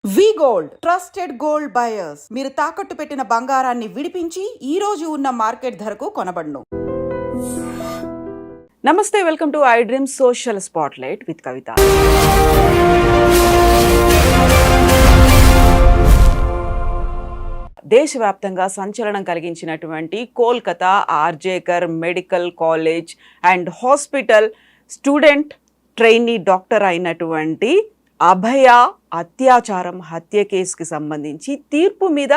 వి gold trusted gold buyers మీరు తాకట్టు పెట్టిన బంగారాన్ని విడిపించి ఈ రోజు ఉన్న మార్కెట్ ధరకు కొనబడును. నమస్తే, welcome to I dream social spotlight with కవిత. దేశవ్యాప్తంగా సంచలనం కలిగించినటువంటి Kolkata RG Kar medical college and hospital student trainee doctor అయినటువంటి అభయ అత్యాచారం హత్య కేసుకి సంబంధించి తీర్పు మీద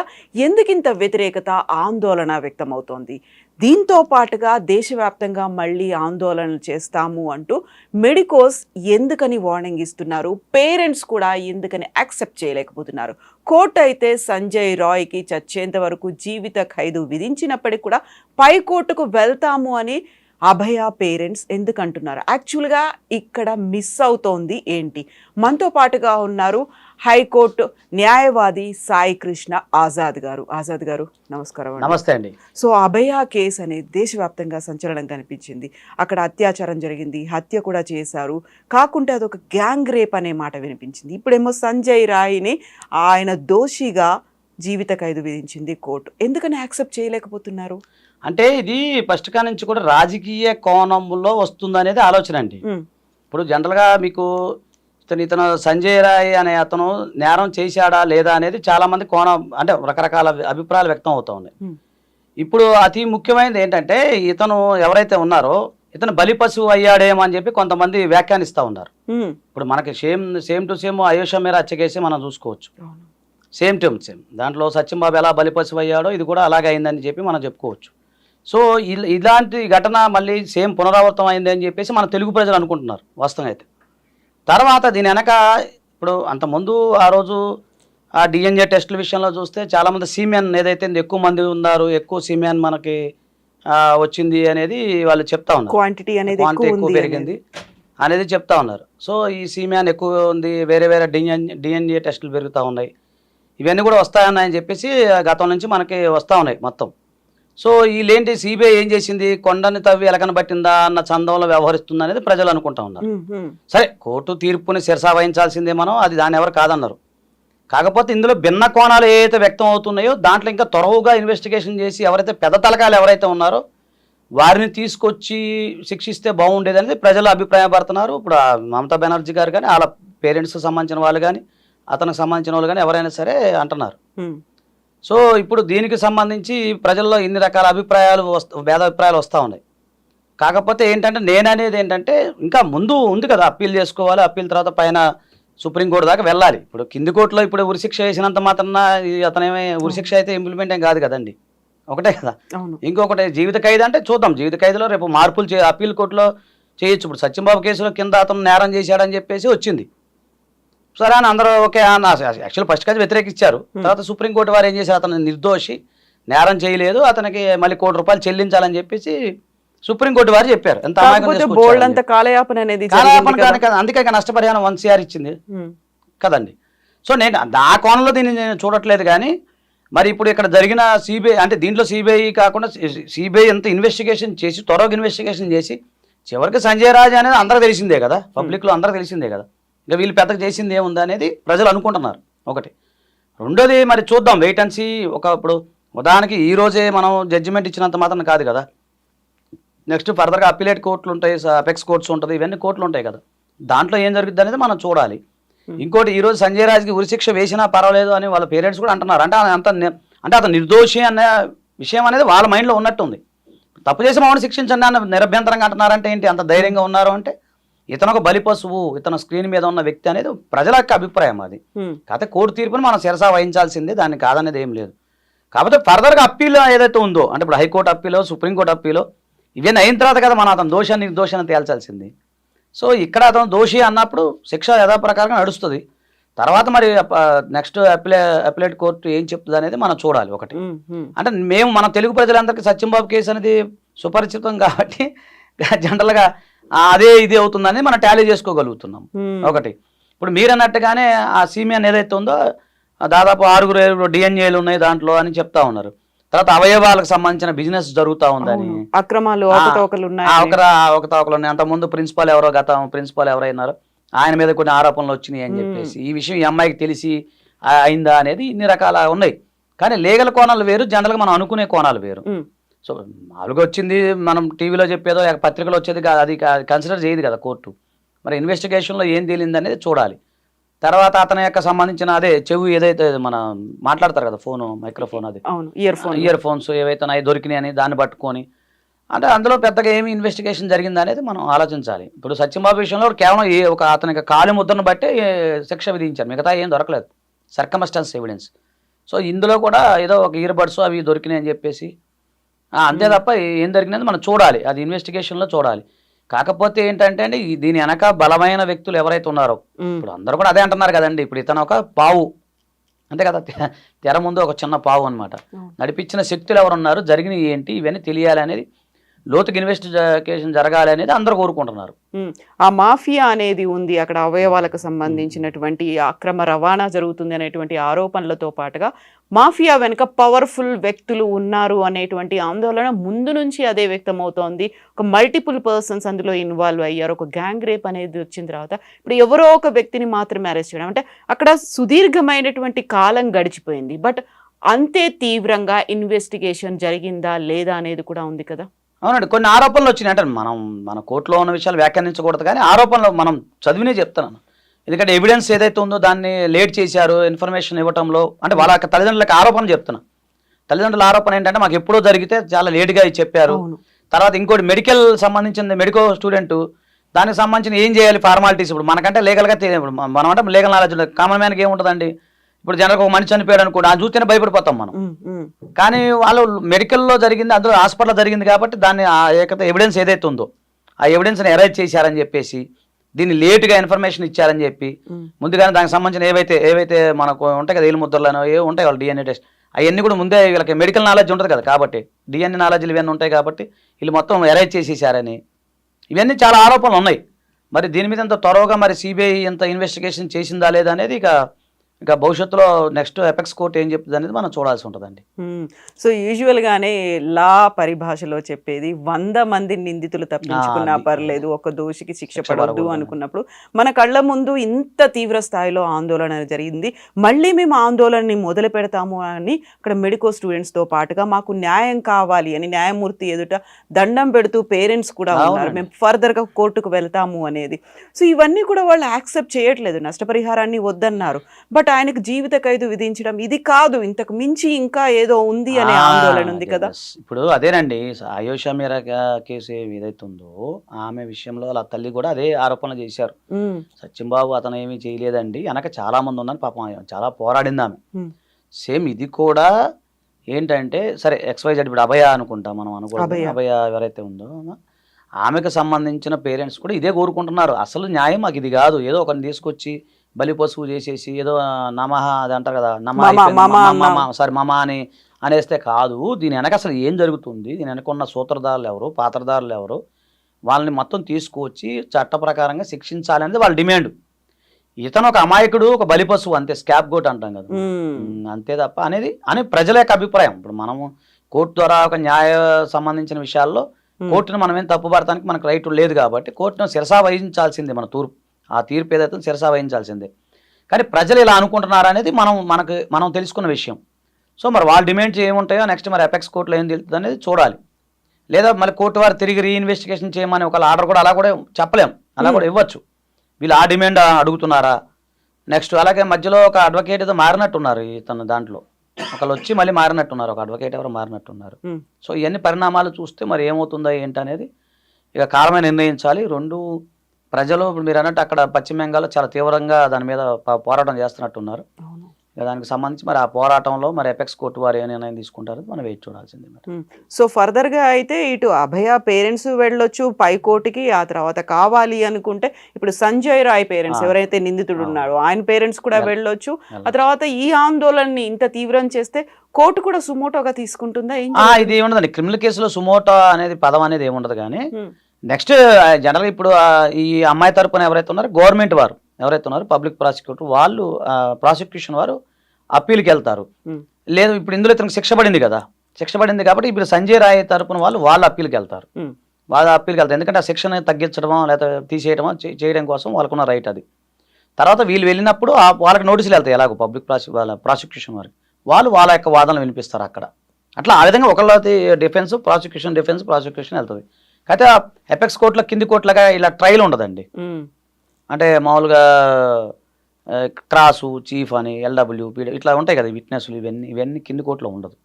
ఎందుకింత వ్యతిరేకత, ఆందోళన వ్యక్తమవుతోంది. దీంతో పాటుగా దేశవ్యాప్తంగా మళ్ళీ ఆందోళనలు చేస్తాము అంటూ మెడికోస్ ఎందుకని వార్నింగ్ ఇస్తున్నారు, పేరెంట్స్ కూడా ఎందుకని యాక్సెప్ట్ చేయలేకపోతున్నారు. కోర్టు అయితే సంజయ్ రాయ్కి చచ్చేంత వరకు జీవిత ఖైదు విధించినప్పటికీ కూడా పై కోర్టుకు వెళ్తాము అని అభయ పేరెంట్స్ ఎందుకు అంటున్నారు? యాక్చువల్గా ఇక్కడ మిస్ అవుతోంది ఏంటి? మనతో పాటుగా ఉన్నారు హైకోర్టు న్యాయవాది సాయి కృష్ణ ఆజాద్ గారు. ఆజాద్ గారు నమస్కారం. నమస్తే అండి. సో అభయ కేసు అనేది దేశవ్యాప్తంగా సంచలనం కనిపించింది. అక్కడ అత్యాచారం జరిగింది, హత్య కూడా చేశారు, కాకుంటే అదొక గ్యాంగ్ రేప్ అనే మాట వినిపించింది. ఇప్పుడేమో సంజయ్ రాయ్ని ఆయన దోషిగా జీవిత ఖైదు విధించింది కోర్టు. ఎందుకని యాక్సెప్ట్ చేయలేకపోతున్నారు? అంటే ఇది ఫస్ట్ కా నుంచి కూడా రాజకీయ కోణంలో వస్తుంది అనేది ఆలోచన అండి. ఇప్పుడు జనరల్గా మీకు ఇతను సంజయ్ రాయ్ అనే అతను నేరం చేశాడా లేదా అనేది చాలా మంది కోణం, అంటే రకరకాల అభిప్రాయాలు వ్యక్తం అవుతూ ఉన్నాయి. ఇప్పుడు అతి ముఖ్యమైనది ఏంటంటే ఇతను ఎవరైతే ఉన్నారో ఇతను బలి పశువు అయ్యాడేమో అని చెప్పి కొంతమంది వ్యాఖ్యానిస్తూ ఉన్నారు. ఇప్పుడు మనకి సేమ్ టు సేమ్ అయోష మీద హత్య కేసు మనం చూసుకోవచ్చు. సేమ్ టు సేమ్ దాంట్లో సత్యంబాబు ఎలా బలి పశువు అయ్యాడో ఇది కూడా అలాగే అయిందని చెప్పి మనం చెప్పుకోవచ్చు. సో ఇలాంటి ఘటన మళ్ళీ సేమ్ పునరావృతం అయింది అని చెప్పేసి మన తెలుగు ప్రజలు అనుకుంటున్నారు వాస్తవం అయితే. తర్వాత దీని వెనక ఇప్పుడు అంతకుముందు ఆ రోజు ఆ డిఎన్ఏ టెస్టుల విషయంలో చూస్తే చాలామంది సీమెన్ ఏదైతే ఎక్కువ మంది ఉన్నారు, ఎక్కువ సీమెన్ మనకి వచ్చింది అనేది వాళ్ళు చెప్తా ఉన్నారు. క్వాంటిటీ ఎక్కువ పెరిగింది అనేది చెప్తా ఉన్నారు. సో ఈ సీమెన్ ఎక్కువ ఉంది, వేరే వేరే డిఎన్ఏ టెస్టులు పెరుగుతూ ఉన్నాయి, ఇవన్నీ కూడా వస్తాయన్నాయని చెప్పేసి గతం నుంచి మనకి వస్తూ ఉన్నాయి మొత్తం. సో వీళ్ళేంటి సిబిఐ ఏం చేసింది, కొండని తవ్వి ఎలకన పట్టిందా అన్న చందంలో వ్యవహరిస్తుంది అనేది ప్రజలు అనుకుంటా ఉన్నారు. సరే కోర్టు తీర్పుని శిరసా వహించాల్సిందే మనం, అది దాన్ని ఎవరు కాదన్నారు. కాకపోతే ఇందులో భిన్న కోణాలు ఏవైతే వ్యక్తం అవుతున్నాయో దాంట్లో ఇంకా త్వరగా ఇన్వెస్టిగేషన్ చేసి ఎవరైతే పెద్ద తలకాయలు ఎవరైతే ఉన్నారో వారిని తీసుకొచ్చి శిక్షిస్తే బాగుండేది అనేది ప్రజలు అభిప్రాయపడుతున్నారు. ఇప్పుడు మమతా బెనర్జీ గారు కానీ వాళ్ళ పేరెంట్స్కి సంబంధించిన వాళ్ళు కానీ అతనికి సంబంధించిన వాళ్ళు కానీ ఎవరైనా సరే అంటున్నారు. సో ఇప్పుడు దీనికి సంబంధించి ప్రజల్లో ఇన్ని రకాల భేదాభిప్రాయాలు వస్తూ ఉన్నాయి. కాకపోతే ఏంటంటే నేననేది ఏంటంటే ఇంకా ముందు ఉంది కదా, అప్పీల్ చేసుకోవాలి, అప్పీల్ తర్వాత పైన సుప్రీంకోర్టు దాకా వెళ్ళాలి. ఇప్పుడు కింది కోర్టులో ఇప్పుడు ఉరిశిక్ష వేసినంత మాత్రాన అతనేమే ఉరిశిక్ష అయితే ఇంప్లిమెంట్ ఏం కాదు కదండి, ఒకటే కదా. ఇంకొకటి జీవిత ఖైదు అంటే చూద్దాం, జీవిత ఖైదులో రేపు మార్పులు అప్పీల్ కోర్టులో చేయొచ్చు. ఇప్పుడు సత్యంబాబు కేసులో కింద అతను నేరం చేశాడని చెప్పేసి వచ్చింది, సరే అని అందరూ ఓకే అన్న. యాక్చువల్ ఫస్ట్ కాదు వ్యతిరేకించారు, తర్వాత సుప్రీంకోర్టు వారు ఏం చేశారు, అతను నిర్దోషి, నేరం చేయలేదు, అతనికి మళ్ళీ ₹1,00,00,000 చెల్లించాలని చెప్పేసి సుప్రీంకోర్టు వారు చెప్పారు. ఎంత అందుకే నష్టపరిహారం 1 CR ఇచ్చింది కదండి. సో నేను ఆ కోణంలో దీన్ని నేను చూడట్లేదు. కానీ మరి ఇప్పుడు ఇక్కడ జరిగిన సిబిఐ అంటే దీంట్లో సిబిఐ కాకుండా సిబిఐ ఎంత ఇన్వెస్టిగేషన్ చేసి త్వరగా ఇన్వెస్టిగేషన్ చేసి చివరికి సంజయ్ రాజ్ అనేది అందరూ తెలిసిందే కదా, పబ్లిక్లో అందరూ తెలిసిందే కదా, ఇంకా వీళ్ళు పెద్దగా చేసింది ఏముంది అనేది ప్రజలు అనుకుంటున్నారు ఒకటి. రెండోది మరి చూద్దాం, వెయిట్ అండ్ సీ. ఇప్పుడు ఉదాహరణకి ఈ రోజే మనం జడ్జిమెంట్ ఇచ్చినంత మాత్రం కాదు కదా, నెక్స్ట్ ఫర్దర్గా అప్పీలేట్ కోర్టులు ఉంటాయి, అపెక్స్ కోర్ట్స్ ఉంటుంది, ఇవన్నీ కోర్టులు ఉంటాయి కదా, దాంట్లో ఏం జరుగుతుంది అనేది మనం చూడాలి. ఇంకోటి ఈరోజు సంజయ్ రాజ్కి ఉరిశిక్ష వేసినా పర్వాలేదు అని వాళ్ళ పేరెంట్స్ కూడా అంటున్నారు. అంటే అతను నిర్దోషి అనే విషయం అనేది వాళ్ళ మైండ్లో ఉన్నట్టుంది. తప్పు చేసి మామూలు శిక్షించండి అన్న నిరభ్యంతరంగా అంటున్నారంటే ఏంటి, అంత ధైర్యంగా ఉన్నారు అంటే ఇతను ఒక బలి పశువు, ఇతను స్క్రీన్ మీద ఉన్న వ్యక్తి అనేది ప్రజల యొక్క అభిప్రాయం. అది కాకపోతే కోర్టు తీర్పుని మనం శిరసా వహించాల్సిందే, దాన్ని కాదనేది ఏం లేదు. కాకపోతే ఫర్దర్గా అప్పీల్ ఏదైతే ఉందో, అంటే ఇప్పుడు హైకోర్టు అప్పీలో సుప్రీంకోర్టు అప్పీలో ఇవన్నీ అయిన తర్వాత కదా మనం అతను దోషాన్ని నిర్దోషాన్ని తేల్చాల్సింది. సో ఇక్కడ అతను దోషి అన్నప్పుడు శిక్ష యథాప్రకారంగా నడుస్తుంది. తర్వాత మరి నెక్స్ట్ అప్పీలేట్ కోర్టు ఏం చెప్తుంది అనేది మనం చూడాలి ఒకటి. అంటే మన తెలుగు ప్రజలందరికీ సత్యంబాబు కేసు అనేది సుపరిచితం కాబట్టి జనరల్గా అదే ఇది అవుతుందని మనం టాలీ చేసుకోగలుగుతున్నాం ఒకటి. ఇప్పుడు మీరు అన్నట్టుగానే ఆ సీమియన్ ఏదైతే ఉందో దాదాపు 6 డిఎన్ఏలు ఉన్నాయి దాంట్లో అని చెప్తా ఉన్నారు. తర్వాత అవయవాలకు సంబంధించిన బిజినెస్ జరుగుతూ ఉందని, అక్రమాలు అవకతవకలు ఉన్నాయి, అంతకుముందు ప్రిన్సిపాల్ ఎవరైనారో ఆయన మీద కొన్ని ఆరోపణలు వచ్చినాయి అని చెప్పేసి ఈ విషయం ఈ అమ్మాయికి తెలిసి అయిందా అనేది ఇన్ని రకాల ఉన్నాయి. కానీ లీగల్ కోణాలు వేరు, జనరల్గా మనం అనుకునే కోణాలు వేరు. సో మామూలుగా వచ్చింది మనం టీవీలో చెప్పేదో పత్రికలో వచ్చేది అది కన్సిడర్ చేయదు కదా కోర్టు. మరి ఇన్వెస్టిగేషన్లో ఏం తేలింది అనేది చూడాలి. తర్వాత అతని యొక్క సంబంధించిన అదే చెవి ఏదైతే మన మాట్లాడతారు కదా ఫోను మైక్రోఫోన్, అది ఇయర్ ఫోన్స్ ఏవైతే దొరికినాయి అని దాన్ని పట్టుకొని అంటే అందులో పెద్దగా ఏమి ఇన్వెస్టిగేషన్ జరిగింది అనేది మనం ఆలోచించాలి. ఇప్పుడు సత్యంబాబు విషయంలో కేవలం ఒక అతనికి కాలి ముద్రను బట్టే శిక్ష విధించారు, మిగతా ఏం దొరకలేదు, సర్కమస్టెన్స్ ఎవిడెన్స్. సో ఇందులో కూడా ఏదో ఒక ఇయర్ బడ్స్ అవి దొరికినాయి అని చెప్పేసి అంతే తప్ప ఏం జరిగినది మనం చూడాలి, అది ఇన్వెస్టిగేషన్లో చూడాలి. కాకపోతే ఏంటంటే అండి దీని వెనక బలమైన వ్యక్తులు ఎవరైతే ఉన్నారో, ఇప్పుడు అందరూ కూడా అదే అంటున్నారు కదండి, ఇప్పుడు ఇతను ఒక పావు అంతే కదా, తెర ముందు ఒక చిన్న పావు అనమాట. నడిపించిన శక్తులు ఎవరున్నారు, జరిగినవి ఏంటి, ఇవన్నీ తెలియాలి అనేది, లోతుకి ఇన్వెస్టిగేషన్ జరగాలి అనేది అందరూ కోరుకుంటున్నారు. ఆ మాఫియా అనేది ఉంది అక్కడ, అవయవాలకు సంబంధించినటువంటి అక్రమ రవాణా జరుగుతుంది అనేటువంటి ఆరోపణలతో పాటుగా మాఫియా వెనుక పవర్ఫుల్ వ్యక్తులు ఉన్నారు అనేటువంటి ఆందోళన ముందు నుంచి అదే వ్యక్తమవుతోంది. ఒక మల్టిపుల్ పర్సన్స్ అందులో ఇన్వాల్వ్ అయ్యారు. ఒక గ్యాంగ్ రేప్ అనేది వచ్చిన తర్వాత ఇప్పుడు ఎవరో ఒక వ్యక్తిని మాత్రమే అరెస్ట్ చేయడం అంటే అక్కడ సుదీర్ఘమైనటువంటి కాలం గడిచిపోయింది. బట్ అంతే తీవ్రంగా ఇన్వెస్టిగేషన్ జరిగిందా లేదా అనేది కూడా ఉంది కదా. అవునండి, కొన్ని ఆరోపణలు వచ్చినాయి. అంటే మన కోర్టులో ఉన్న విషయాలు వ్యాఖ్యానించకూడదు, కానీ ఆరోపణలు మనం చదివినే చెప్తున్నాను. ఎందుకంటే ఎవిడెన్స్ ఏదైతే ఉందో దాన్ని లేట్ చేశారు ఇన్ఫర్మేషన్ ఇవ్వటంలో, అంటే వాళ్ళ తల్లిదండ్రులకు ఆరోపణ చెప్తున్నా. తల్లిదండ్రుల ఆరోపణ ఏంటంటే మాకు ఎప్పుడో జరిగితే చాలా లేట్గా చెప్పారు. తర్వాత ఇంకోటి మెడికల్ సంబంధించింది, మెడికల్ స్టూడెంట్, దానికి సంబంధించిన ఏం చేయాలి ఫార్మాలిటీస్. ఇప్పుడు మనకంటే లీగల్గా ఇప్పుడు మనం అంటే లీగల్ నాలెడ్జ్ ఉంటుంది, కామన్ మ్యాన్కి ఏముంటుందండి. ఇప్పుడు జనరల్గా ఒక మనిషి చనిపోయాడు అనుకోండి, ఆ చూస్తేనే భయపడిపోతాం మనం. కానీ వాళ్ళు మెడికల్లో జరిగింది, అందులో హాస్పిటల్లో జరిగింది కాబట్టి దాన్ని ఆ ఎవిడెన్స్ ఏదైతే ఉందో ఆ ఎవిడెన్స్ని అరేంజ్ చేశారని చెప్పేసి, దీన్ని లేటుగా ఇన్ఫర్మేషన్ ఇచ్చారని చెప్పి, ముందుగానే దానికి సంబంధించిన ఏవైతే మనకు ఉంటాయి కదా, ఏలు ముద్రలను ఏ ఉంటాయి వాళ్ళు డిఎన్ఏ టెస్ట్, అవన్నీ కూడా ముందే వీళ్ళకి మెడికల్ నాలెడ్జ్ ఉంటుంది కదా, కాబట్టి డిఎన్ఏ నాలెడ్జ్లు ఇవన్నీ ఉంటాయి కాబట్టి వీళ్ళు మొత్తం అరేంజ్ చేసేసారని, ఇవన్నీ చాలా ఆరోపణలు ఉన్నాయి. మరి దీని మీద ఇంత త్వరగా మరి సిబిఐ ఇంత ఇన్వెస్టిగేషన్ చేసిందా లేదా అనేది ఇక భవిష్యత్తులో నెక్స్ట్ ఎపెక్స్ కోర్ట్ ఏం చెప్తుంది అనేది మనం చూడాల్సి ఉంటుందండి. సో యూజువల్గానే లా పరిభాషలో చెప్పేది 100 మంది నిందితులు తప్పించుకున్నా పర్లేదు, ఒక దోషికి శిక్ష పడవద్దు అనుకున్నప్పుడు మన కళ్ళ ముందు ఇంత తీవ్ర స్థాయిలో ఆందోళన జరిగింది. మళ్ళీ మేము ఆందోళనని మొదలు పెడతాము అని అక్కడ మెడికల్ స్టూడెంట్స్తో పాటుగా మాకు న్యాయం కావాలి అని న్యాయమూర్తి ఎదుట దండం పెడుతూ పేరెంట్స్ కూడా ఉన్నారు, మేము ఫర్దర్గా కోర్టుకు వెళ్తాము అనేది. సో ఇవన్నీ కూడా వాళ్ళు యాక్సెప్ట్ చేయట్లేదు, నష్టపరిహారాన్ని వద్దన్నారు. బట్ ఆయనకు జీవిత ఖైదు విధించడం ఇది కాదు, ఇంతకు మించి ఇంకా ఏదో ఉంది అనే ఆందోళన ఉంది కదా. ఇప్పుడు అదేనండి, ఆయేషా మీరా కేసు ఏదైతే ఉందో ఆమె విషయంలో వాళ్ళ తల్లి కూడా అదే ఆరోపణలు చేశారు. సత్యంబాబు అతను ఏమీ చేయలేదండి, వెనక చాలా మంది ఉందని పాపం చాలా పోరాడింది ఆమె. సేమ్ ఇది కూడా ఏంటంటే సరే XYZ ఇప్పుడు అభయ అనుకుంటా మనం అభయ ఎవరైతే ఉందో ఆమెకు సంబంధించిన పేరెంట్స్ కూడా ఇదే కోరుకుంటున్నారు. అసలు న్యాయం మాకు ఇది కాదు, ఏదో ఒకరిని తీసుకొచ్చి బలి పశువు చేసేసి ఏదో నమః అది అంటారు కదా, మమ అని అనేస్తే కాదు. దీని వెనక అసలు ఏం జరుగుతుంది, దీని వెనక ఉన్న సూత్రధారులు ఎవరు, పాత్రధారులు ఎవరు, వాళ్ళని మొత్తం తీసుకువచ్చి చట్ట ప్రకారంగా శిక్షించాలి అనేది వాళ్ళ డిమాండ్. ఇతను ఒక అమాయకుడు, ఒక బలి పశువు, అంతే, స్కాప్ గోట్ అంటాం కదా, అంతే తప్ప అని ప్రజల యొక్క అభిప్రాయం. ఇప్పుడు మనము కోర్టు ద్వారా ఒక న్యాయ సంబంధించిన విషయాల్లో కోర్టును మనం ఏం తప్పుపడటానికి మనకు రైట్ లేదు కాబట్టి కోర్టును శిరసా వహించాల్సిందే, మన ఆ తీర్పు ఏదైతే శిరసా వహించాల్సిందే. కానీ ప్రజలు ఇలా అనుకుంటున్నారు అనేది మనం తెలుసుకున్న విషయం. సో మరి వాళ్ళ డిమాండ్స్ ఏముంటాయో నెక్స్ట్ మరి ఎపెక్స్ కోర్టులో ఏం తెలుస్తుంది అనేది చూడాలి. లేదా మళ్ళీ కోర్టు వారు తిరిగి రీఇన్వెస్టిగేషన్ చేయమని ఒక ఆర్డర్ కూడా అలా కూడా చెప్పలేం, అలా కూడా ఇవ్వచ్చు. వీళ్ళు ఆ డిమాండ్ అడుగుతున్నారా నెక్స్ట్. అలాగే మధ్యలో ఒక అడ్వకేట్ ఏదో మారినట్టున్నారు ఇతను దాంట్లో, ఒకళ్ళు వచ్చి మళ్ళీ మారినట్టున్నారు, ఒక అడ్వకేట్ ఎవరు మారినట్టున్నారు. సో ఇవన్నీ పరిణామాలు చూస్తే మరి ఏమవుతుందో ఏంటనేది ఇక కాలమే నిర్ణయించాలి. రెండు ప్రజలు ఇప్పుడు మీరు అన్నట్టు అక్కడ పశ్చిమ బెంగాల్లో చాలా తీవ్రంగా దాని మీద పోరాటం చేస్తున్నట్టున్నారు. దానికి సంబంధించి మరి ఆ పోరాటంలో మరి ఎపెక్స్ కోర్టు వారు ఏ నిర్ణయం తీసుకుంటారో మనం వెయిట్ చూడాల్సింది. సో ఫర్దర్గా అయితే ఇటు అభయ పేరెంట్స్ వెళ్ళొచ్చు పై కోర్టుకి, ఆ తర్వాత కావాలి అనుకుంటే ఇప్పుడు సంజయ్ రాయ్ పేరెంట్స్ ఎవరైతే నిందితుడు ఉన్నాడో ఆయన పేరెంట్స్ కూడా వెళ్ళొచ్చు. ఆ తర్వాత ఈ ఆందోళనని ఇంత తీవ్రం చేస్తే కోర్టు కూడా సుమోటోగా తీసుకుంటుందా? ఇది ఏముండదండి, క్రిమినల్ కేసులో సుమోటో అనేది పదం అనేది ఏముండదు. కానీ నెక్స్ట్ జనరల్గా ఇప్పుడు ఈ అమ్మాయి తరపున ఎవరైతే ఉన్నారో గవర్నమెంట్ వారు ఎవరైతే ఉన్నారో పబ్లిక్ ప్రాసిక్యూటర్ వాళ్ళు ప్రాసిక్యూషన్ వారు అప్పీల్కి వెళ్తారు. లేదు ఇప్పుడు ఇందులో ఇతనికి శిక్ష పడింది కదా, శిక్ష పడింది కాబట్టి ఇప్పుడు సంజయ్ రాయ్ తరపున వాళ్ళు అప్పీల్కి వెళ్తారు. ఎందుకంటే ఆ శిక్షను తగ్గించడమో లేదా తీసేయడమో చేయడం కోసం వాళ్ళకున్న రైట్ అది. తర్వాత వీళ్ళు వెళ్ళినప్పుడు వాళ్ళకి నోటీసులు వెళ్తాయి ఎలాగో పబ్లిక్ ప్రాసిక్యూషన్ వారికి, వాళ్ళు వాళ్ళ యొక్క వాదనలు వినిపిస్తారు అక్కడ. అట్లా ఆ విధంగా ఒకళ్ళది డిఫెన్స్ ప్రాసిక్యూషన్ వెళ్తుంది. అయితే ఎపెక్స్ కోర్టులో కింది కోర్టులుగా ఇలా ట్రయల్ ఉండదండి. అంటే మామూలుగా క్రాసు, చీఫ్ అని, ఎల్డబ్ల్యూ, పీడీ ఇట్లా ఉంటాయి కదా విట్నెస్లు, ఇవన్నీ కింది కోర్టులో ఉండదు.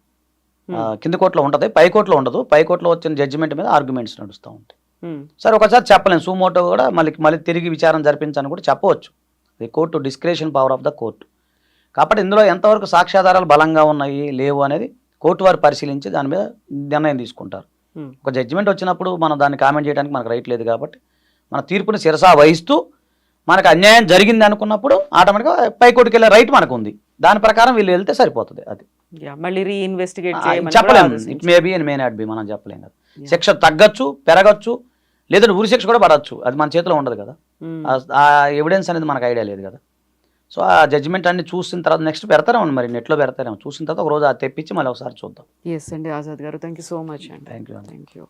కింది కోర్టులో ఉంటుంది, పై కోర్టులో ఉండదు. పై కోర్టులో వచ్చిన జడ్జిమెంట్ మీద ఆర్గ్యుమెంట్స్ నడుస్తూ ఉంటాయి. సరే ఒకసారి చెప్పలేము, సుమోటో కూడా మళ్ళీ తిరిగి విచారణ జరిపించని కూడా చెప్పవచ్చు. అది court discretion power of the court. కాబట్టి ఇందులో ఎంతవరకు సాక్ష్యాధారాలు బలంగా ఉన్నాయి లేవు అనేది కోర్టు వారు పరిశీలించి దాని మీద నిర్ణయం తీసుకుంటారు. ఒక జడ్జిమెంట్ వచ్చినప్పుడు మనం దాన్ని కామెంట్ చేయడానికి మనకు రైట్ లేదు కాబట్టి మన తీర్పుని శిరసా వహిస్తూ మనకు అన్యాయం జరిగింది అనుకున్నప్పుడు ఆటోమేటిక్గా పై కోర్టుకి వెళ్ళే రైట్ మనకు ఉంది. దాని ప్రకారం వీళ్ళు వెళ్తే సరిపోతుంది. అది మళ్ళీ రీఇన్వెస్టిగేట్ చెప్పలేము, it may be and may not be, మనం చెప్పలేము కదా. శిక్ష తగ్గచ్చు, పెరగచ్చు, లేదంటే ఉరి శిక్ష కూడా పడవచ్చు. అది మన చేతిలో ఉండదు కదా, ఆ ఎవిడెన్స్ అనేది మనకు ఐడియా లేదు కదా. సో ఆ జడ్జిమెంట్ అన్ని చూసిన తర్వాత నెక్స్ట్ పెడతారేమో, మరి నెట్లో పెడతారేమో, చూసిన తర్వాత ఒక రోజు అది తెప్పించి మళ్ళీ ఒకసారి చూద్దాం. ఎస్ అండి ఆజాద్ గారు, థ్యాంక్ యూ సో మచ్ అండి. Thank you. Thank you.